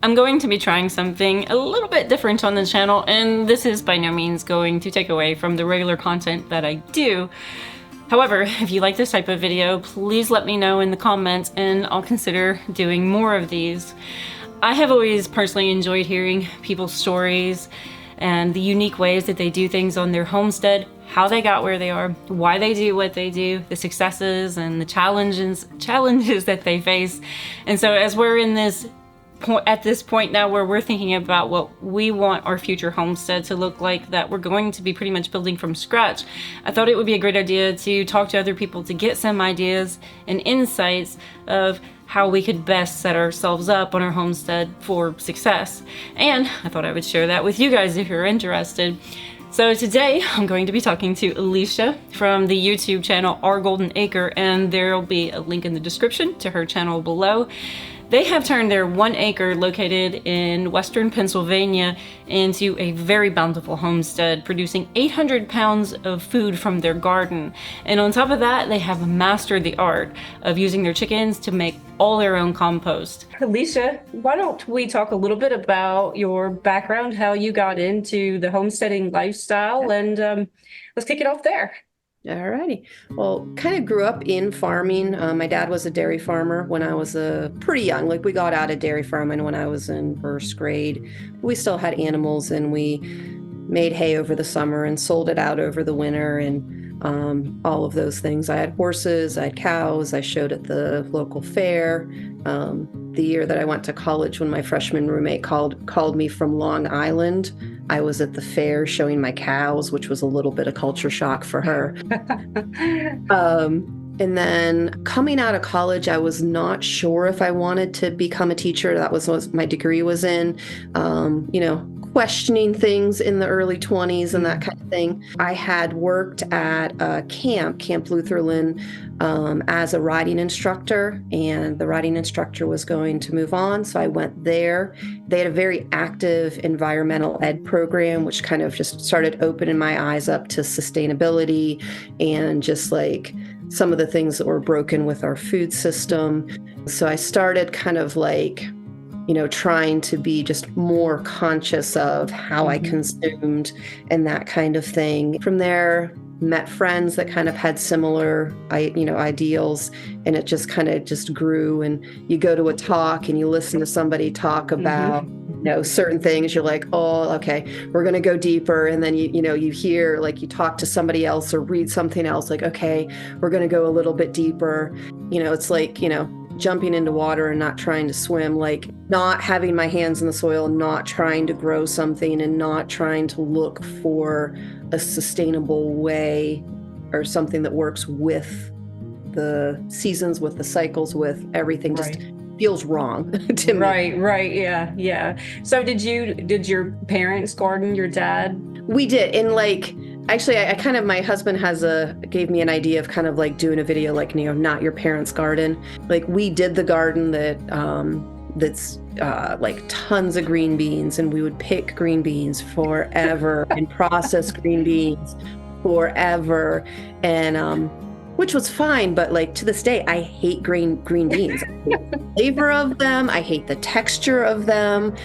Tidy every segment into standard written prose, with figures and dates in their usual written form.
I'm going to be trying something a little bit different on the channel, and this is by no means going to take away from the regular content that I do. However, if you like this type of video, please let me know in the comments and I'll consider doing more of these. I have always personally enjoyed hearing people's stories and the unique ways that they do things on their homestead, how they got where they are, why they do what they do, the successes and the challenges that they face. And so as we're in this at this point now where we're thinking about what we want our future homestead to look like, that we're going to be pretty much building from scratch, I thought it would be a great idea to talk to other people to get some ideas and insights of how we could best set ourselves up on our homestead for success. And I thought I would share that with you guys if you're interested. So today I'm going to be talking to Alicia from the YouTube channel Our Golden Acre, and there'll be a link in the description to her channel below. They have turned their 1 acre located in western Pennsylvania into a very bountiful homestead, producing 800 pounds of food from their garden. And on top of that, they have mastered the art of using their chickens to make all their own compost. Alicia, why don't we talk a little bit about your background, how you got into the homesteading lifestyle, and let's kick it off there. All righty. Well, kind of grew up in farming. My dad was a dairy farmer when I was pretty young. Like we got out of dairy farming when I was in first grade. We still had animals and we made hay over the summer and sold it out over the winter and all of those things. I had horses, I had cows, I showed at the local fair. The year that I went to college, when my freshman roommate called me from Long Island, I was at the fair showing my cows, which was a little bit of culture shock for her. And then coming out of college, I was not sure if I wanted to become a teacher. That was what my degree was in. Questioning things in the early 20s and that kind of thing. I had worked at a Camp Lutherland, as a riding instructor, and the riding instructor was going to move on, so I went there. They had a very active environmental ed program, which kind of just started opening my eyes up to sustainability and just like some of the things that were broken with our food system. So I started kind of like, trying to be just more conscious of how I consumed and that kind of thing. From there, met friends that kind of had similar, ideals, and it just kind of just grew. And you go to a talk and you listen to somebody talk about, certain things. You're like, oh, okay, we're going to go deeper. And then you hear, like, you talk to somebody else or read something else, like, okay, we're going to go a little bit deeper. It's like, jumping into water and not trying to swim, like not having my hands in the soil, not trying to grow something and not trying to look for a sustainable way or something that works with the seasons, with the cycles, with everything. Just feels wrong to me. Right. Yeah. So did your parents garden, your dad? We did. And like, actually, I kind of, my husband gave me an idea of kind of like doing a video, like, not your parents' garden. Like we did the garden that's like tons of green beans, and we would pick green beans forever and process green beans forever. And, which was fine, but like to this day, I hate green beans. I hate the flavor of them. I hate the texture of them.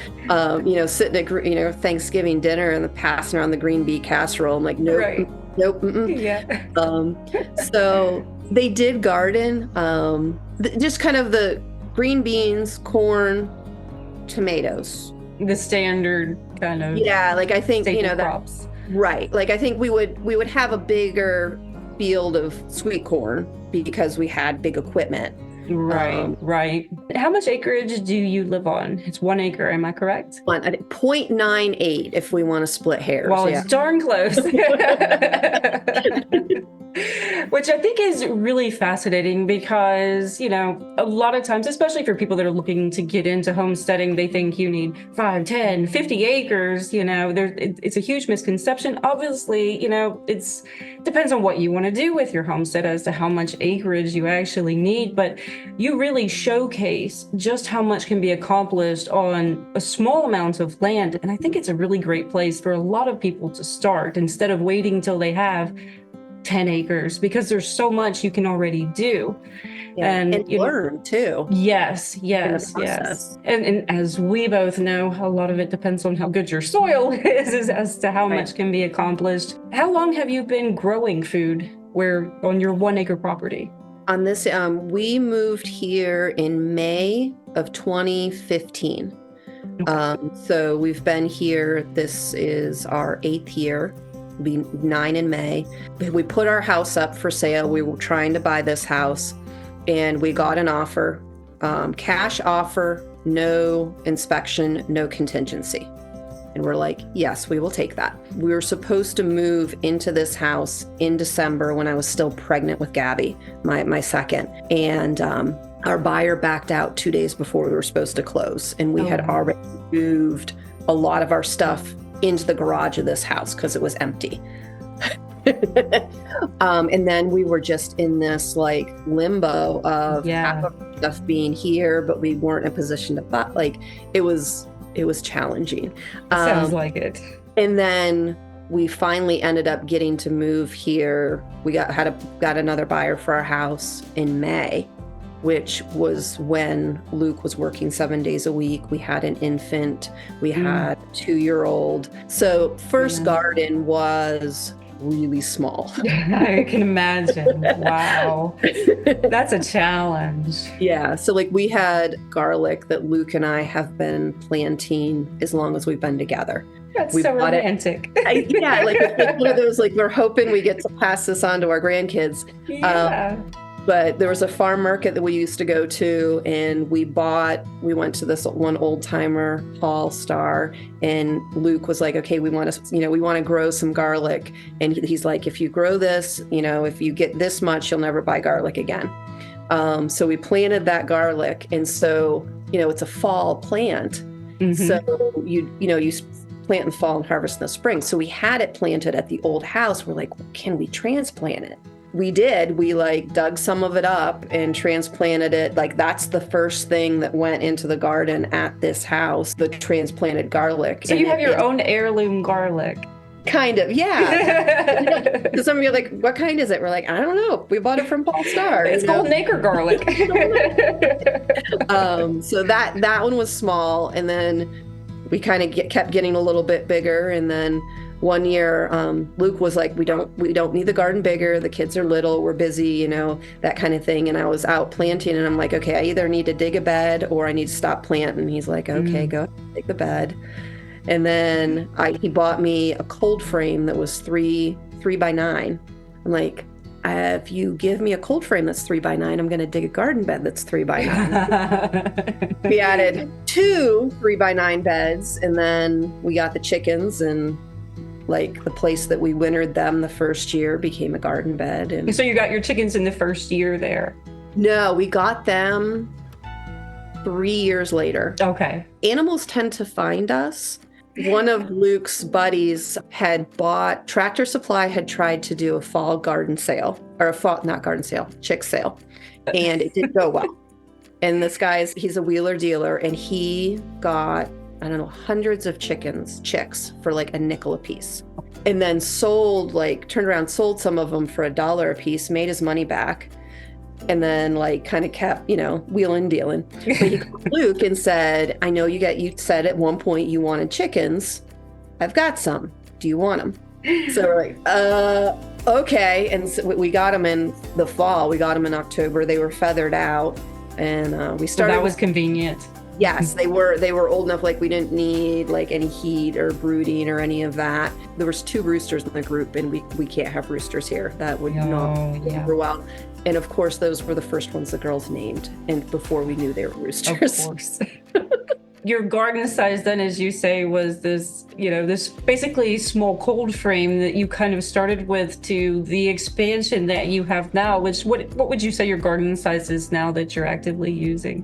Sitting at Thanksgiving dinner and passing around the green bean casserole. I'm like, nope, nope. Yeah. So they did garden, just kind of the green beans, corn, tomatoes. The standard kind of. Yeah, like I think crops. Right. Like I think we would have a bigger field of sweet corn because we had big equipment. Right. How much acreage do you live on? It's 1 acre, am I correct? 0.98 if we want to split hairs. Well, it's darn close. Which I think is really fascinating because, a lot of times, especially for people that are looking to get into homesteading, they think you need 5, 10, 50 acres. It's a huge misconception. Obviously, it depends on what you want to do with your homestead as to how much acreage you actually need. But you really showcase just how much can be accomplished on a small amount of land. And I think it's a really great place for a lot of people to start instead of waiting till they have 10 acres because there's so much you can already do. Yeah. And learn too. Yes. And as we both know, a lot of it depends on how good your soil is as to how much can be accomplished. How long have you been growing food on your 1 acre property? On this, we moved here in May of 2015. Okay. So we've been here, this is our 8th year, be 9 in May. We put our house up for sale. We were trying to buy this house and we got an offer, cash offer, no inspection, no contingency. And we're like, yes, we will take that. We were supposed to move into this house in December when I was still pregnant with Gabby, my second. And our buyer backed out 2 days before we were supposed to close. And we had already moved a lot of our stuff into the garage of this house because it was empty. And then we were just in this like limbo of half of our stuff being here, but we weren't in a position to buy. Like it was challenging. Sounds like it. And then we finally ended up getting to move here. We got another buyer for our house in May, which was when Luke was working 7 days a week. We had an infant. We had a 2-year-old. So first garden was really small. I can imagine. Wow. That's a challenge. Yeah. So like we had garlic that Luke and I have been planting as long as we've been together. That's so romantic. Like it's one of those, like we're hoping we get to pass this on to our grandkids. Yeah. But there was a farm market that we used to go to, and we went to this one old timer, Paul Star, and Luke was like, okay, we want to grow some garlic. And he's like, if you grow this, if you get this much, you'll never buy garlic again. So we planted that garlic. And so, it's a fall plant. Mm-hmm. So you plant in the fall and harvest in the spring. So we had it planted at the old house. We're like, well, can we transplant it? We did. We dug some of it up and transplanted it. That's the first thing that went into the garden at this house, the transplanted garlic. So you have your own heirloom garlic. Kind of, yeah. Because some of you are like, what kind is it? We're like, I don't know. We bought it from Paul Star. It's Golden Acre garlic. So that one was small. And then we kind of kept getting a little bit bigger. And then one year, Luke was like, we don't need the garden bigger. The kids are little. We're busy, that kind of thing. And I was out planting and I'm like, okay, I either need to dig a bed or I need to stop planting. He's like, okay, go dig the bed. And then he bought me a cold frame that was 3 by 9. I'm like, if you give me a cold frame that's 3 by 9, I'm going to dig a garden bed that's 3 by 9. We added 2 3 by 9 beds, and then we got the chickens, and the place that we wintered them the first year became a garden bed. And so you got your chickens in the first year there? No, we got them 3 years later. Okay. Animals tend to find us. One of Luke's buddies had bought, Tractor Supply had tried to do a fall garden sale, or chick sale. And it didn't go well. And this he's a wheeler dealer, and he got, I don't know, hundreds of chicks for a nickel a piece. And then sold some of them for $1 a piece, made his money back. And then kind of kept, wheeling, dealing. But he called Luke and said, I know you said at one point you wanted chickens. I've got some. Do you want them? So we're like, okay. And so we got them in the fall. We got them in October. They were feathered out. And we started. So that was convenient. Yes, they were old enough, we didn't need any heat or brooding or any of that. There was 2 roosters in the group, and we can't have roosters here. That would not go over well. And of course, those were the first ones the girls named, and before we knew they were roosters. Of course. Your garden size then, as you say, was this, this basically small cold frame that you kind of started with to the expansion that you have now, which what would you say your garden size is now that you're actively using?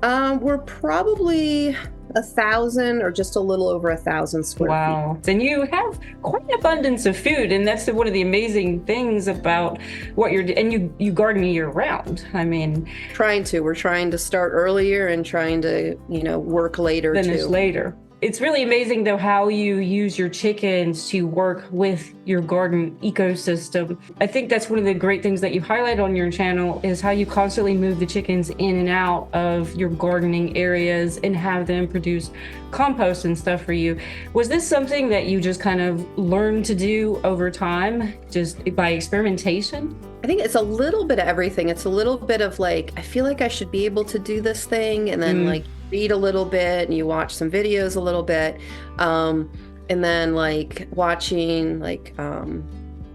We're probably 1,000 or just a little over 1,000 square feet. Wow. And you have quite an abundance of food. And that's one of the amazing things about what you garden year round. I mean, we're trying to start earlier and trying to, work later finish later. It's really amazing, though, how you use your chickens to work with your garden ecosystem. I think that's one of the great things that you highlight on your channel is how you constantly move the chickens in and out of your gardening areas and have them produce compost and stuff for you. Was this something that you just kind of learned to do over time, just by experimentation? I think it's a little bit of everything. It's a little bit of like, I feel like I should be able to do this thing, and then like read a little bit and you watch some videos a little bit. And then like watching like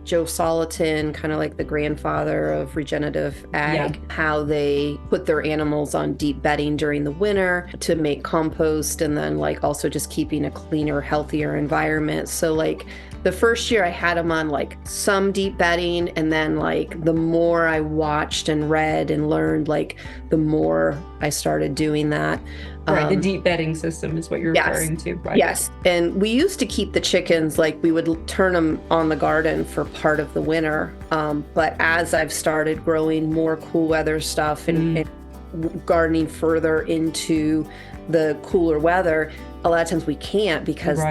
Joe Soliton, kind of like the grandfather of regenerative ag, how they put their animals on deep bedding during the winter to make compost, and then like also just keeping a cleaner, healthier environment. So like the first year I had them on like some deep bedding, and then like the more I watched and read and learned, like the more I started doing that. Right, the deep bedding system is what you're referring to, right? Yes, and we used to keep the chickens, like we would turn them on the garden for part of the winter. But as I've started growing more cool weather stuff and gardening further into the cooler weather, a lot of times we can't because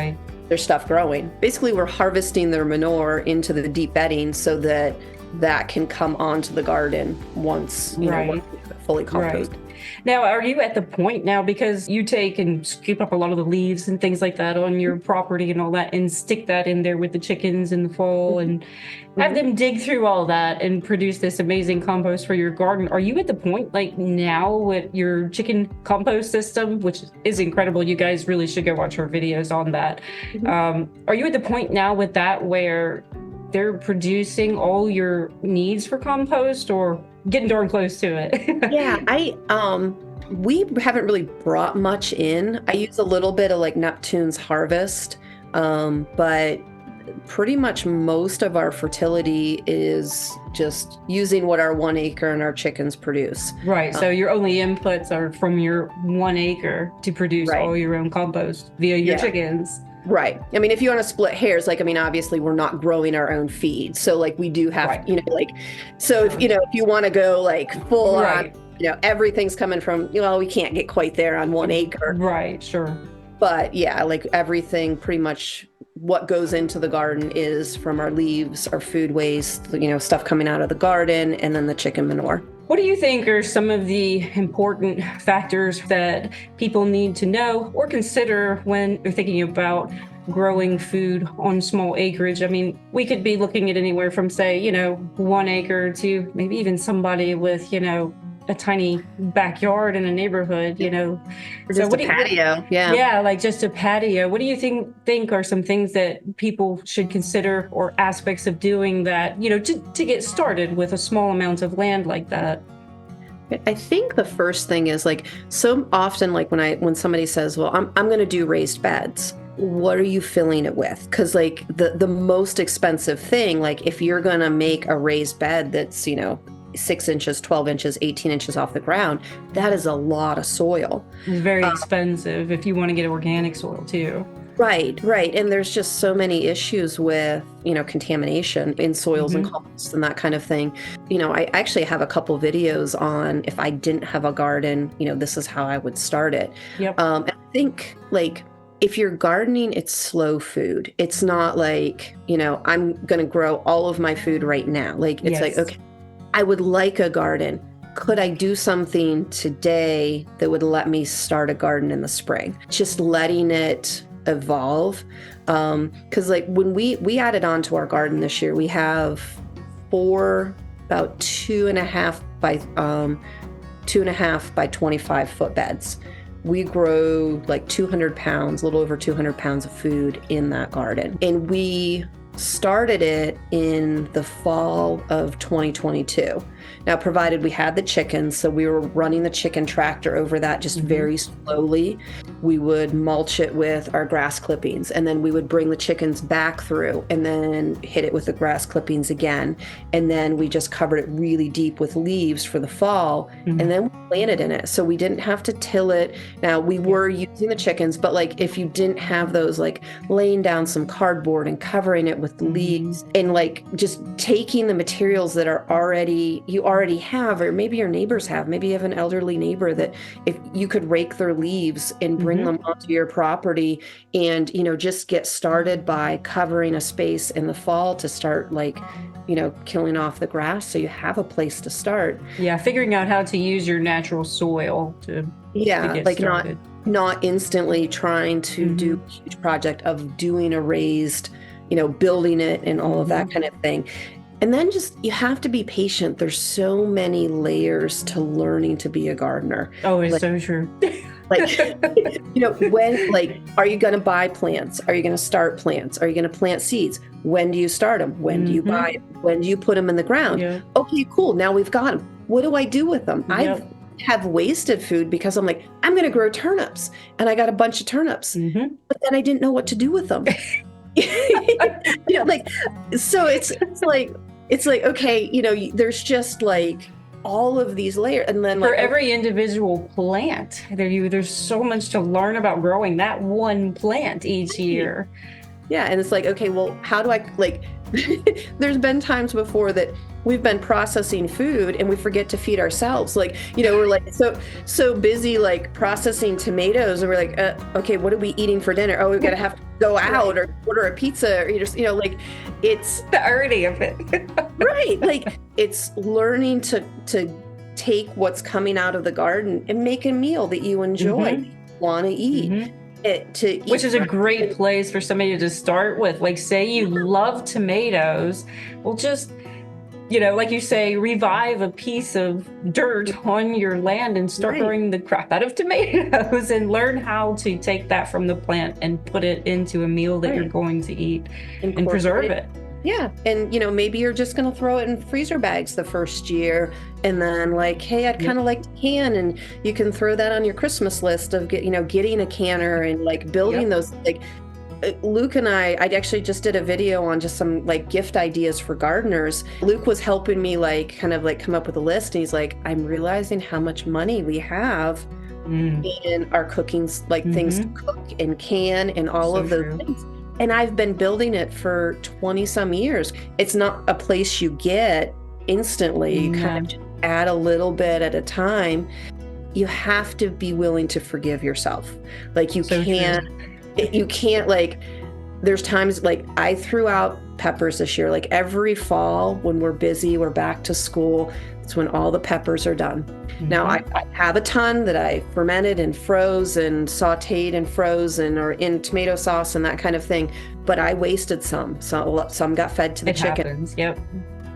there's stuff growing. Basically, we're harvesting their manure into the deep bedding so that that can come onto the garden once, you know, once fully composted. Now, are you at the point now, because you take and scoop up a lot of the leaves and things like that on your property and all that, and stick that in there with the chickens in the fall and have them dig through all that and produce this amazing compost for your garden? Are you at the point like now with your chicken compost system, which is incredible? You guys really should go watch our videos on that. Are you at the point now with that where they're producing all your needs for compost, or getting darn close to it? Yeah, we haven't really brought much in. I use a little bit of like Neptune's Harvest, but pretty much most of our fertility is just using what our 1 acre and our chickens produce. Right. So your only inputs are from your 1 acre to produce all your own compost via your chickens. Right. I mean, if you want to split hairs, like, I mean, obviously we're not growing our own feed. So like we do have, you know, like, so if, you know, if you want to go like full on, you know, everything's coming from, you know, we can't get quite there on 1 acre. Right. Sure. But yeah, like everything, pretty much what goes into the garden is from our leaves, our food waste, you know, stuff coming out of the garden, and then the chicken manure. What do you think are some of the important factors that people need to know or consider when they're thinking about growing food on small acreage? I mean, we could be looking at anywhere from, say, you know, 1 acre to maybe even somebody with, you know, a tiny backyard in a neighborhood, you know. Or just a patio. Yeah, like just a patio. What do you think are some things that people should consider, or aspects of doing that, you know, to get started with a small amount of land like that? I think the first thing is like, so often, like when somebody says, well, I'm going to do raised beds, what are you filling it with? Because like the most expensive thing, like if you're going to make a raised bed that's, you know, 6 inches, 12 inches, 18 inches off the ground, that is a lot of soil. It's very expensive if you want to get organic soil too. Right. And there's just so many issues with, you know, contamination in soils and compost and that kind of thing. You know, I actually have a couple videos on, if I didn't have a garden, you know, this is how I would start it. And I think like, if you're gardening, it's slow food. It's not like, you know, I'm going to grow all of my food right now. Like, it's like, okay, I would like a garden. Could I do something today that would let me start a garden in the spring? Just letting it evolve. Because like when we added on to our garden this year, we have 4 about 2.5 by 25 foot beds. We grow like 200 pounds, a little over 200 pounds of food in that garden. And we started it in the fall of 2022. Now, provided we had the chickens, so we were running the chicken tractor over that just very slowly. We would mulch it with our grass clippings, and then we would bring the chickens back through and then hit it with the grass clippings again. And then we just covered it really deep with leaves for the fall, and then we planted in it. So we didn't have to till it. Now, we were using the chickens, but like if you didn't have those, like laying down some cardboard and covering it with leaves and like just taking the materials that are already, you already have, or maybe your neighbors have, maybe you have an elderly neighbor that if you could rake their leaves and bring them onto your property and, just get started by covering a space in the fall to start like, killing off the grass so you have a place to start. Yeah, figuring out how to use your natural soil to get like started. not instantly trying to do a huge project of doing a raised, building it and all of that kind of thing. And then just, you have to be patient. There's so many layers to learning to be a gardener. Oh, it's so true. When, are you going to buy plants? Are you going to start plants? Are you going to plant seeds? When do you start them? When do you buy them? When do you put them in the ground? Yeah. Okay, cool. Now we've got them. What do I do with them? I have wasted food because I'm like, I'm going to grow turnips. And I got a bunch of turnips. But then I didn't know what to do with them. So it's like, okay, there's just like all of these layers, and then for every individual plant, there's so much to learn about growing that one plant each year. Yeah, and it's like, okay, well, how do I there's been times before that we've been processing food and we forget to feed ourselves. We're like so busy processing tomatoes, and we're like, okay, what are we eating for dinner? Oh, we're gonna have to go out or order a pizza, or it's the irony of it. Right. It's learning to take what's coming out of the garden and make a meal that you enjoy, want to eat. Which is a great place for somebody to start with. Like, say you love tomatoes, well, just, like you say, revive a piece of dirt on your land and start growing the crap out of tomatoes and learn how to take that from the plant and put it into a meal that you're going to eat and preserve it. Yeah. And, maybe you're just going to throw it in freezer bags the first year. And then hey, I'd kind of like to can. And you can throw that on your Christmas list of, getting a canner and building those. Luke and I actually just did a video on just some gift ideas for gardeners. Luke was helping me come up with a list. And he's like, I'm realizing how much money we have in our cooking, things to cook and can and all of those things. And I've been building it for 20 some years. It's not a place you get instantly. You kind of just add a little bit at a time. You have to be willing to forgive yourself. You can't there's times I threw out peppers this year. Every fall when we're busy, we're back to school. It's when all the peppers are done. Now I have a ton that I fermented and froze and sauteed and frozen or in tomato sauce and that kind of thing. But I wasted some. So some got fed to the chicken. Happens. Yep.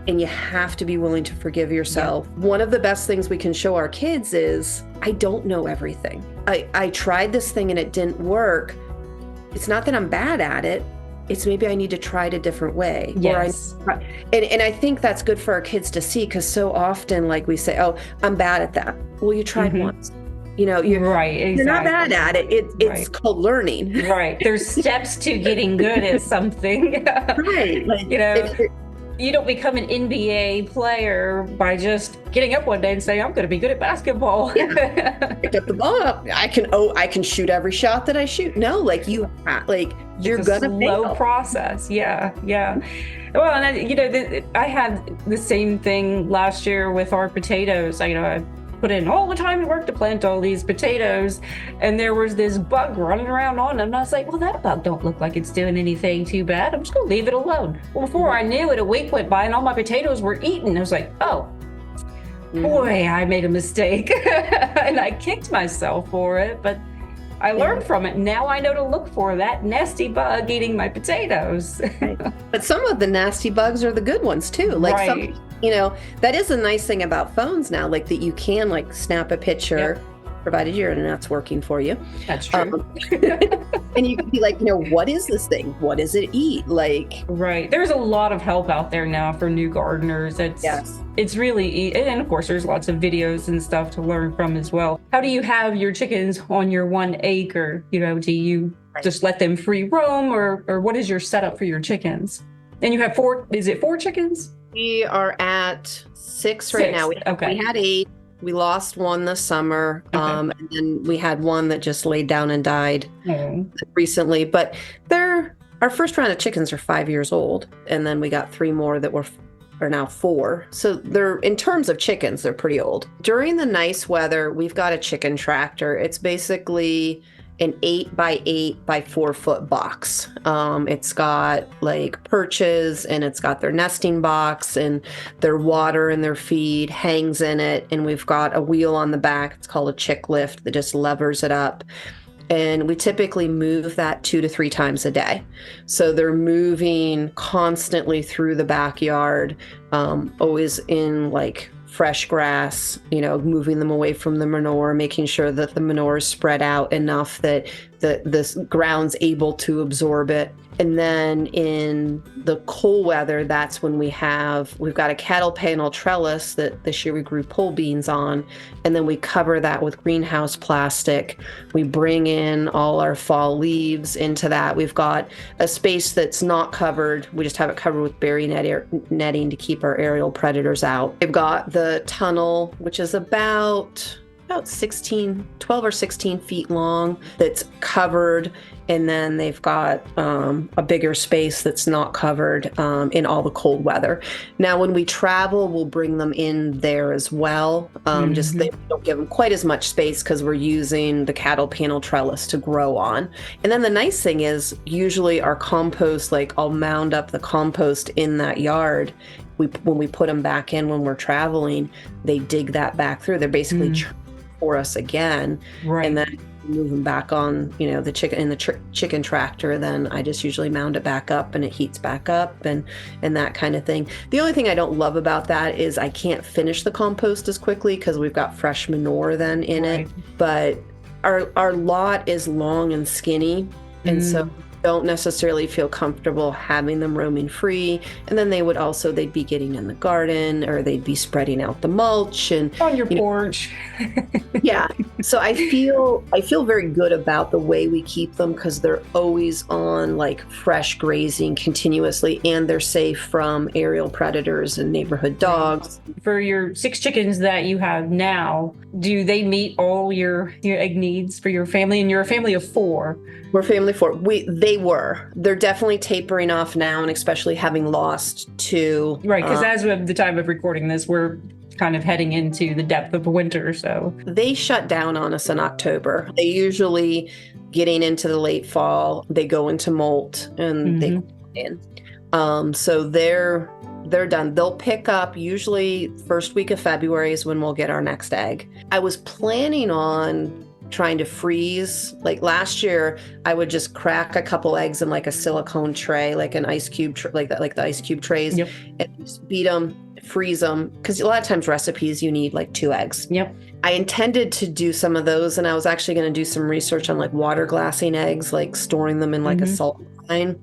And you have to be willing to forgive yourself. Yep. One of the best things we can show our kids is, I don't know everything. I tried this thing and it didn't work. It's not that I'm bad at it. It's maybe I need to try it a different way. Yes. And I think that's good for our kids to see, because so often we say, oh, I'm bad at that. Well, you tried once. You're right. Exactly. You're not bad at it. It's called learning. Right. There's steps to getting good at something. Right. You don't become an NBA player by just getting up one day and saying, I'm going to be good at basketball. Picked up the ball up. I can shoot every shot that I shoot. No, you're going to slow process. Yeah. Well, and I had the same thing last year with our potatoes. I put in all the time and work to plant all these potatoes, and there was this bug running around on them. And I was like, well, that bug don't look like it's doing anything too bad. I'm just gonna leave it alone. Well, before I knew it, a week went by and all my potatoes were eaten. I was like, oh, boy, I made a mistake. And I kicked myself for it, but I learned from it. Now I know to look for that nasty bug eating my potatoes. Right. But some of the nasty bugs are the good ones too. Right. That is a nice thing about phones now, that you can snap a picture, provided your internet's working for you. That's true. And you can be what is this thing? What does it eat? Right. There's a lot of help out there now for new gardeners. It's really, and of course there's lots of videos and stuff to learn from as well. How do you have your chickens on your 1 acre? Do you just let them free roam, or what is your setup for your chickens? And you have 4 chickens? We are at 6 right now. We had 8. We lost 1 this summer. And then we had 1 that just laid down and died recently. But our first round of chickens are 5 years old. And then we got 3 more that were are now 4. So they're, in terms of chickens, they're pretty old. During the nice weather, we've got a chicken tractor. It's basically an 8 by 8 by 4 foot box. It's got like perches, and it's got their nesting box, and their water and their feed hangs in it. And we've got a wheel on the back. It's called a chick lift that just levers it up. And we typically move that 2 to 3 times a day. So they're moving constantly through the backyard, always in like fresh grass, moving them away from the manure, making sure that the manure is spread out enough that the ground's able to absorb it. And then in the cold weather, that's when we've got a cattle panel trellis that this year we grew pole beans on, and then we cover that with greenhouse plastic. We bring in all our fall leaves into that. We've got a space that's not covered. We just have it covered with berry netting to keep our aerial predators out. We've got the tunnel, which is about 12 or 16 feet long, that's covered. And then they've got a bigger space that's not covered in all the cold weather. Now, when we travel, we'll bring them in there as well. Just they don't give them quite as much space because we're using the cattle panel trellis to grow on. And then the nice thing is, usually our compost, like I'll mound up the compost in that yard. When we put them back in when we're traveling, they dig that back through. They're basically for us again, right. And then move them back on, the chicken tractor. Then I just usually mound it back up, and it heats back up, and that kind of thing. The only thing I don't love about that is I can't finish the compost as quickly because we've got fresh manure then in it. But our lot is long and skinny, and so don't necessarily feel comfortable having them roaming free. And then they'd be getting in the garden, or they'd be spreading out the mulch and on your porch. Yeah. So I feel very good about the way we keep them, because they're always on like fresh grazing continuously, and they're safe from aerial predators and neighborhood dogs. For your 6 chickens that you have now, do they meet all your egg needs for your family? And you're a family of 4. We're a family of 4. They're definitely tapering off now, and especially having lost 2. Right, because as of the time of recording this, we're kind of heading into the depth of winter, so. They shut down on us in October. They usually, getting into the late fall, they go into molt, and they in. So they're done. They'll pick up usually first week of February is when we'll get our next egg. I was planning on trying to freeze. Like last year, I would just crack a couple eggs in like a silicone tray, like an ice cube, like the ice cube trays, and just beat them, freeze them. Because a lot of times recipes, you need like 2 eggs. I intended to do some of those, and I was actually going to do some research on like water glassing eggs, like storing them in like a salt line.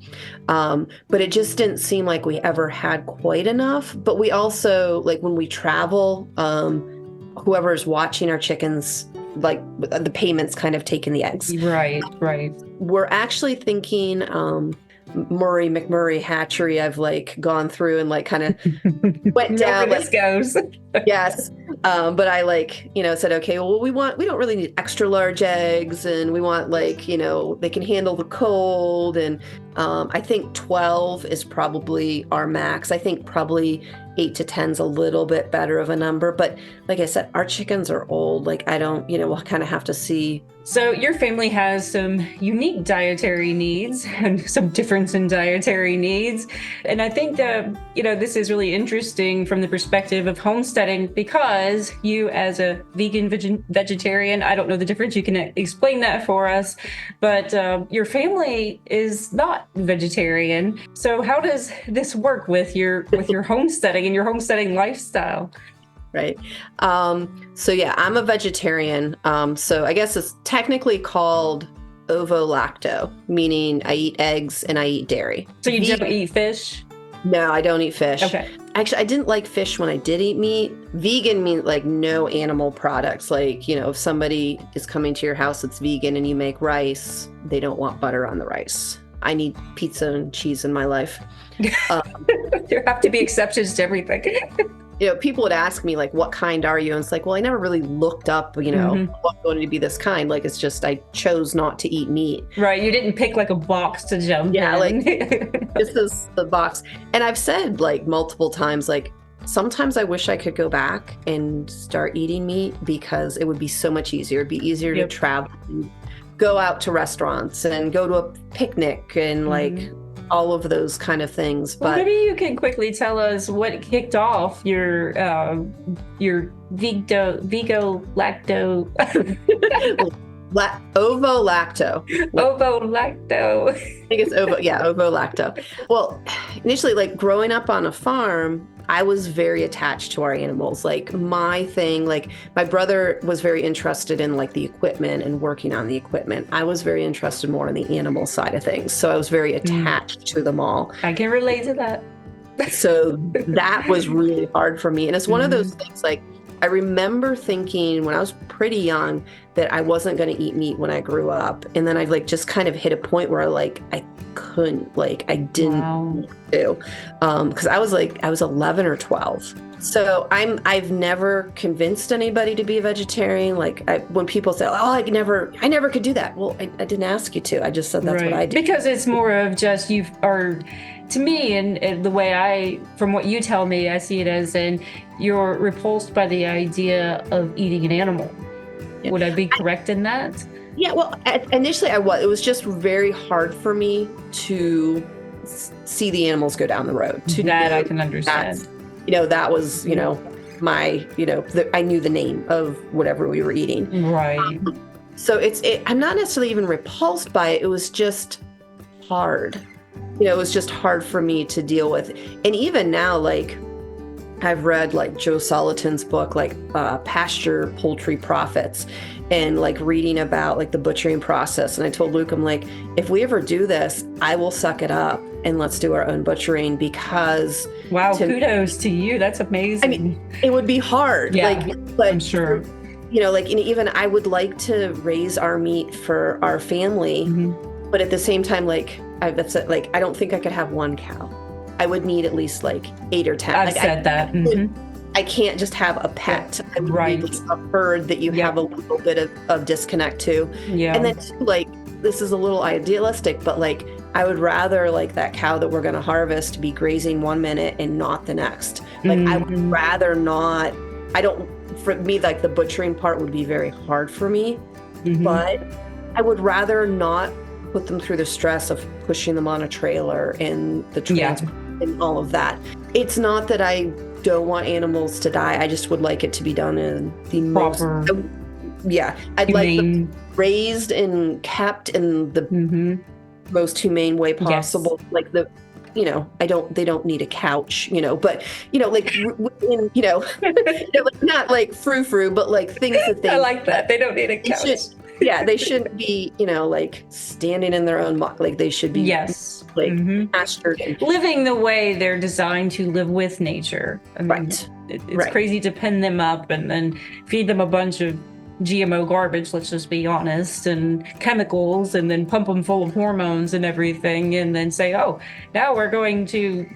But it just didn't seem like we ever had quite enough. But we also, like when we travel, whoever's watching our chickens, like the payments kind of taking the eggs. Right. We're actually thinking Murray McMurray hatchery. I've like gone through and like kind of went down. Where this goes. Yes. But I said, okay, well, we don't really need extra large eggs, and we want they can handle the cold. And I think 12 is probably our max. I think probably 8 to 10 is a little bit better of a number. But like I said, our chickens are old. Like we'll kind of have to see. So your family has some unique dietary needs and some difference in dietary needs. And I think that, this is really interesting from the perspective of homesteading, because you as a vegetarian, I don't know the difference. You can explain that for us, but your family is not vegetarian. So how does this work with your homesteading and your homesteading lifestyle? Right. So yeah, I'm a vegetarian. So I guess it's technically called ovo-lacto, meaning I eat eggs and I eat dairy. So you don't eat fish? No, I don't eat fish. Okay. Actually, I didn't like fish when I did eat meat. Vegan means like no animal products. Like, if somebody is coming to your house that's vegan and you make rice, they don't want butter on the rice. I need pizza and cheese in my life. There have to be exceptions to everything. people would ask me like, what kind are you? And it's like, well, I never really looked up, what's going to be this kind. Like, it's just, I chose not to eat meat. Right. You didn't pick like a box to jump in. Like this is the box. And I've said like multiple times, like, sometimes I wish I could go back and start eating meat because it would be so much easier. It'd be easier to travel and go out to restaurants and go to a picnic and like all of those kind of things. But maybe you can quickly tell us what kicked off your vigo lacto ovo-lacto. Ovo-lacto. I think it's ovo-lacto. Well, initially, like growing up on a farm, I was very attached to our animals. Like my thing, like my brother was very interested in like the equipment and working on the equipment. I was very interested more in the animal side of things. So I was very attached to them all. I can relate to that. So that was really hard for me. And it's one of those things, like, I remember thinking when I was pretty young that I wasn't going to eat meat when I grew up. And then I like just kind of hit a point where like I couldn't, like I didn't want to, because I was 11 or 12. So I've never convinced anybody to be a vegetarian. Like when people say, oh, I never could do that. Well, I didn't ask you to. I just said that's what I do. Because it's more of just to me, and the way from what you tell me, I see it as you're repulsed by the idea of eating an animal. Yeah. Would I be correct in that? Yeah, well, initially I was. It was just very hard for me to see the animals go down the road. I can understand. That was, my, I knew the name of whatever we were eating. Right. So I'm not necessarily even repulsed by it. It was just hard. It was just hard for me to deal with. And even now, like, I've read like Joe Salatin's book, like Pasture Poultry Profits, and like reading about like the butchering process. And I told Luke, I'm like, if we ever do this, I will suck it up and let's do our own butchering, because kudos to you. That's amazing. I mean, it would be hard. Yeah, but I'm sure. Even I would like to raise our meat for our family, but at the same time, like I don't think I could have one cow. I would need at least like 8 or 10. I've said that. I can't just have a pet. I would need a herd that you have a little bit of disconnect to. Yeah. And then like, this is a little idealistic, but like, I would rather like that cow that we're going to harvest be grazing 1 minute and not the next. Like I would rather not, for me, like the butchering part would be very hard for me, but I would rather not put them through the stress of pushing them on a trailer and the transport and all of that. It's not that I don't want animals to die. I just would like it to be done in the proper. I'd like them raised and kept in the most humane way possible. Yes. Like they don't need a couch, but like like not like frou-frou, but like things that they. I like that. They don't need a couch. They shouldn't be, like standing in their own muck. Like they should be, pastured and living the way they're designed to live with nature. I mean, it's crazy to pin them up and then feed them a bunch of GMO garbage, let's just be honest, and chemicals, and then pump them full of hormones and everything, and then say, oh, now we're going to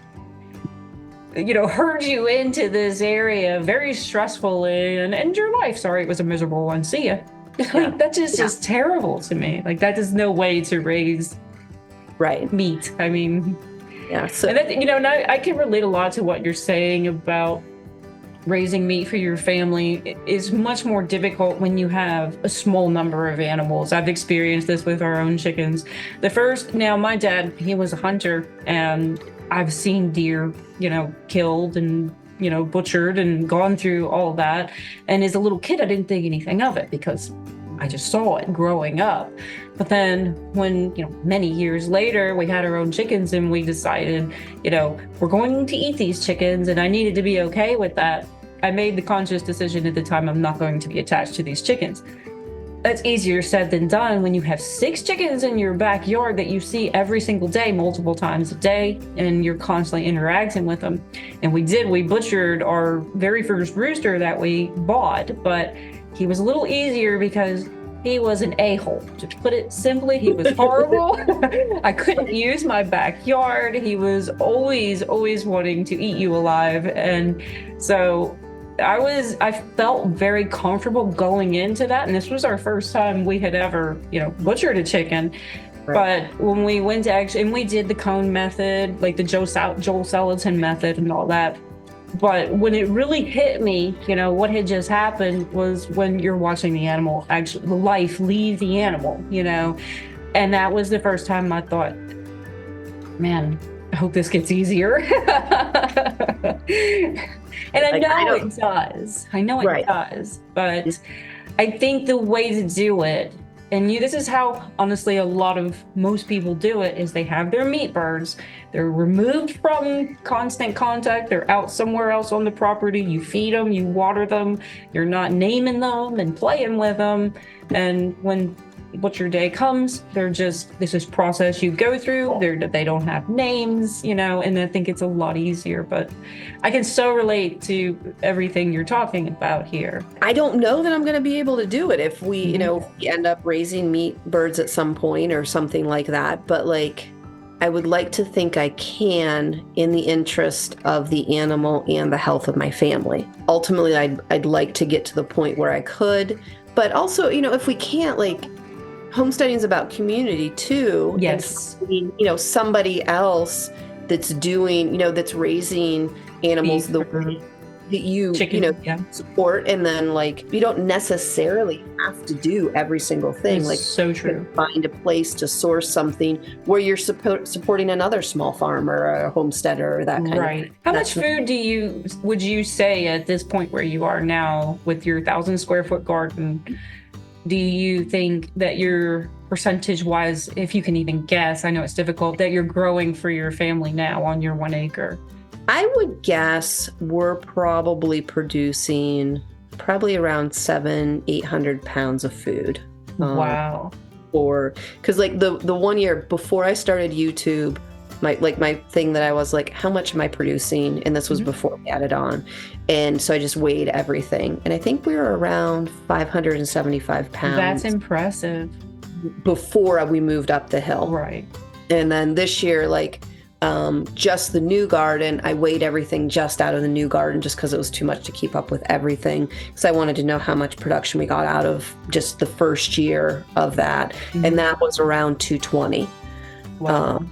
herd you into this area very stressfully and end your life. Sorry, it was a miserable one. See ya. Like that just terrible to me. Like that is no way to raise meat. I mean, so and that, I can relate a lot to what you're saying about raising meat for your family is much more difficult when you have a small number of animals. I've experienced this with our own chickens. My dad, he was a hunter, and I've seen deer, killed and butchered and gone through all that. And as a little kid, I didn't think anything of it because I just saw it growing up. But then when, many years later, we had our own chickens and we decided, we're going to eat these chickens, and I needed to be okay with that. I made the conscious decision at the time I'm not going to be attached to these chickens. That's easier said than done when you have 6 chickens in your backyard that you see every single day, multiple times a day, and you're constantly interacting with them. And we butchered our very first rooster that we bought, but he was a little easier because He was an a-hole. To put it simply, he was horrible. I couldn't use my backyard. He was always wanting to eat you alive. And so I felt very comfortable going into that. And this was our first time we had ever, butchered a chicken. Right. But when we went to and we did the cone method, like the Joel Salatin method and all that. But when it really hit me, what had just happened was when you're watching the animal, actually, the life leave the animal, and that was the first time I thought, man, I hope this gets easier. And I know it does. I know it does. But I think the way to do it, and this is how, honestly, most people do it, is they have their meat birds. They're removed from constant contact. They're out somewhere else on the property. You feed them, you water them. You're not naming them and playing with them. And when butcher day comes, this is process you go through. They don't have names, and I think it's a lot easier. But I can so relate to everything you're talking about here. I don't know that I'm going to be able to do it if we, if we end up raising meat birds at some point or something like that. But I would like to think I can, in the interest of the animal and the health of my family. Ultimately, I'd like to get to the point where I could. But also, if we can't, homesteading is about community too. Yes. And, somebody else that's doing, that's raising animals the way that you, support. And then you don't necessarily have to do every single thing. It's so true. Find a place to source something where you're supporting another small farmer or a homesteader or that kind of thing. Right. How much food would you say at this point where you are now with your 1,000 square foot garden? Do you think that you're percentage-wise, if you can even guess, I know it's difficult, that you're growing for your family now on your 1 acre? I would guess we're probably producing around 700-800 pounds of food. Wow. Because the 1 year before I started YouTube, my thing that I was how much am I producing? And this was before I added on. And so I just weighed everything. And I think we were around 575 pounds. That's impressive. Before we moved up the hill. Right. And then this year, just the new garden, I weighed everything just out of the new garden just because it was too much to keep up with everything. Because I wanted to know how much production we got out of just the first year of that. Mm-hmm. And that was around 220. Wow.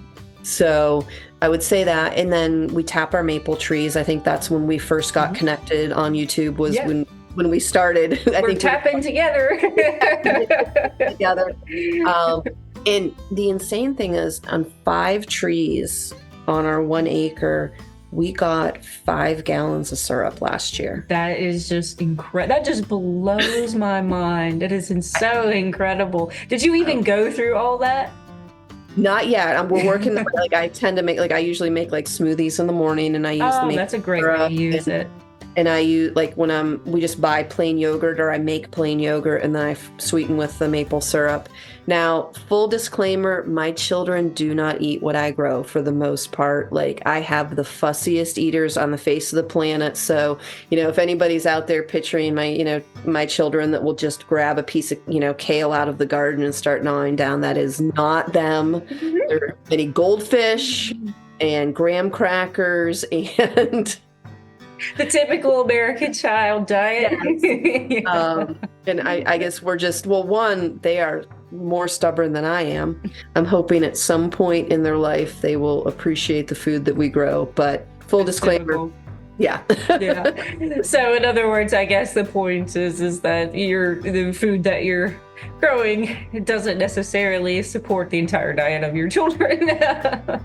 So I would say that. And then we tap our maple trees. I think that's when we first got connected on YouTube when we started. We're tapping together. together. And the insane thing is on 5 trees on our 1 acre, we got 5 gallons of syrup last year. That is just incredible. That just blows my mind. It is so incredible. Did you even go through all that? Not yet. We're working. I tend to make I usually make smoothies in the morning, and I use. Oh, that's a great way to use it. And I use when we just buy plain yogurt, or I make plain yogurt and then I sweeten with the maple syrup. Now, full disclaimer, my children do not eat what I grow for the most part. I have the fussiest eaters on the face of the planet. So, if anybody's out there picturing my children that will just grab a piece of, kale out of the garden and start gnawing down, that is not them. Mm-hmm. There are many goldfish and graham crackers and the typical American child diet. Yes. And I guess we're just, one, they are more stubborn than I am. I'm hoping at some point in their life they will appreciate the food that we grow. But full disclaimer, typical. Yeah. Yeah. So in other words, I guess the point is that the food that you're growing, it doesn't necessarily support the entire diet of your children.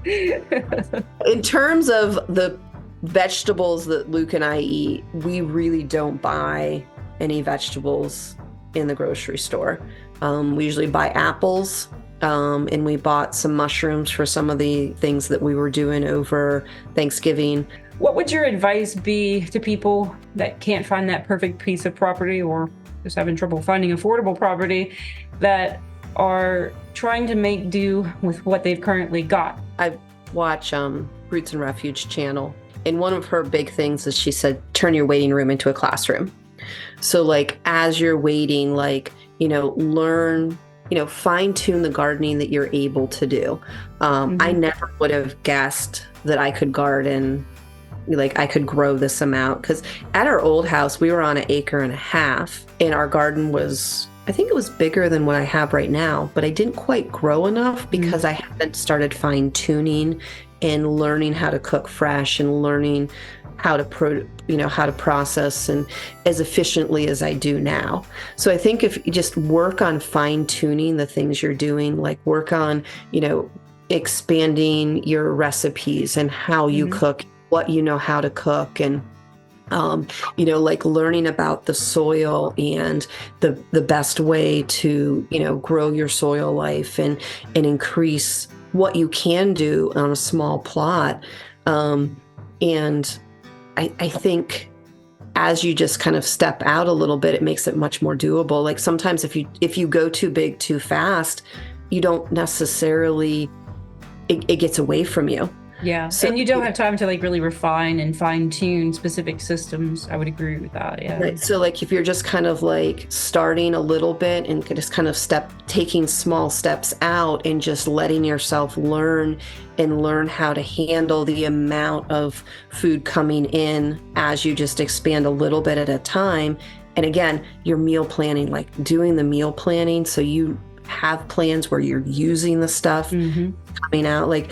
In terms of the vegetables that Luke and I eat, we really don't buy any vegetables in the grocery store. We usually buy apples, and we bought some mushrooms for some of the things that we were doing over Thanksgiving. What would your advice be to people that can't find that perfect piece of property or just having trouble finding affordable property that are trying to make do with what they've currently got? I watch Roots and Refuge channel. And one of her big things is she said, turn your waiting room into a classroom. So as you're waiting, learn, fine tune the gardening that you're able to do. I never would have guessed that I could garden, like I could grow this amount, because at our old house, we were on 1.5 acres, and our garden was, I think it was bigger than what I have right now, but I didn't quite grow enough because I hadn't started fine tuning and learning how to cook fresh and learning how to how to process and as efficiently as I do now. So I think if you just work on fine tuning the things you're doing, like work on, expanding your recipes and how you cook, what you know how to cook, and like learning about the soil and the best way to, grow your soil life and increase what you can do on a small plot. And I think as you just kind of step out a little bit, it makes it much more doable. Like sometimes if you go too big too fast, you don't necessarily, it gets away from you. Yeah, so, and you don't have time to like really refine and fine tune specific systems. I would agree with that. Yeah. Right. So like if you're just kind of like starting a little bit and just kind of taking small steps out and just letting yourself learn how to handle the amount of food coming in as you just expand a little bit at a time. And again, your meal planning, like doing the meal planning, so you have plans where you're using the stuff coming out. Like,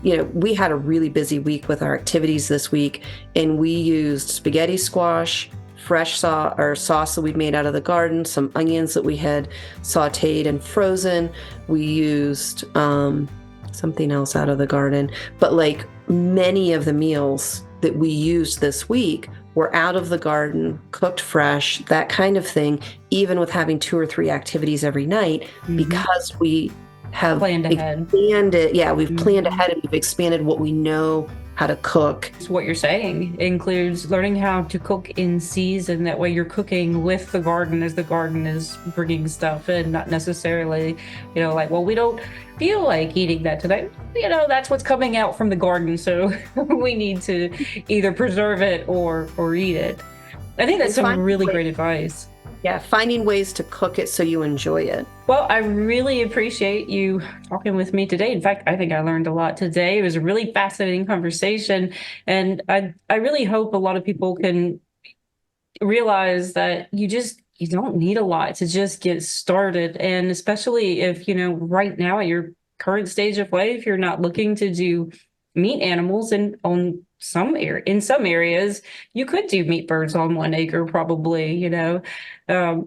we had a really busy week with our activities this week, and we used spaghetti squash, fresh sauce that we'd made out of the garden, some onions that we had sauteed and frozen. We used something else out of the garden, but like many of the meals that we used this week were out of the garden, cooked fresh, that kind of thing, even with having 2 or 3 activities every night, because we have planned ahead. Expanded. Yeah, we've planned ahead and we've expanded what we know how to cook. What you're saying includes learning how to cook in season. That way you're cooking with the garden as the garden is bringing stuff in, not necessarily, like, well, we don't feel like eating that tonight. That's what's coming out from the garden. So we need to either preserve it or eat it. I think that's some really great advice. Yeah, finding ways to cook it so you enjoy it. Well, I really appreciate you talking with me today. In fact, I think I learned a lot today. It was a really fascinating conversation. And I really hope a lot of people can realize that you don't need a lot to just get started. And especially if, right now at your current stage of life, you're not looking to do meat animals, and in some areas you could do meat birds on 1 acre probably. I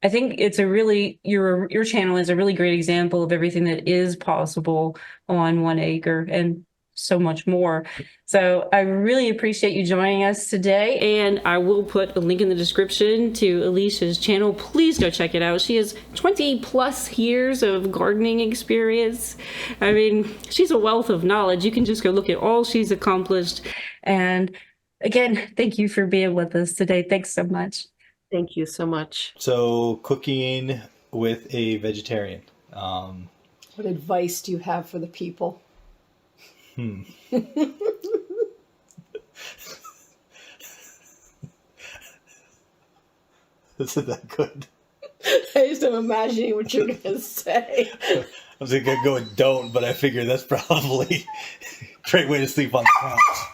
think it's your channel is a really great example of everything that is possible on 1 acre and so much more. So I really appreciate you joining us today, and I will put a link in the description to Alicia's channel. Please go check it out. She has 20+ years of gardening experience. I mean, she's a wealth of knowledge. You can just go look at all she's accomplished. And again, thank you for being with us today. Thanks so much. Thank you so much. So, cooking with a vegetarian. What advice do you have for the people? Isn't that good? I just am imagining what you're going to say. I was going to go with don't, but I figured that's probably a great way to sleep on the couch.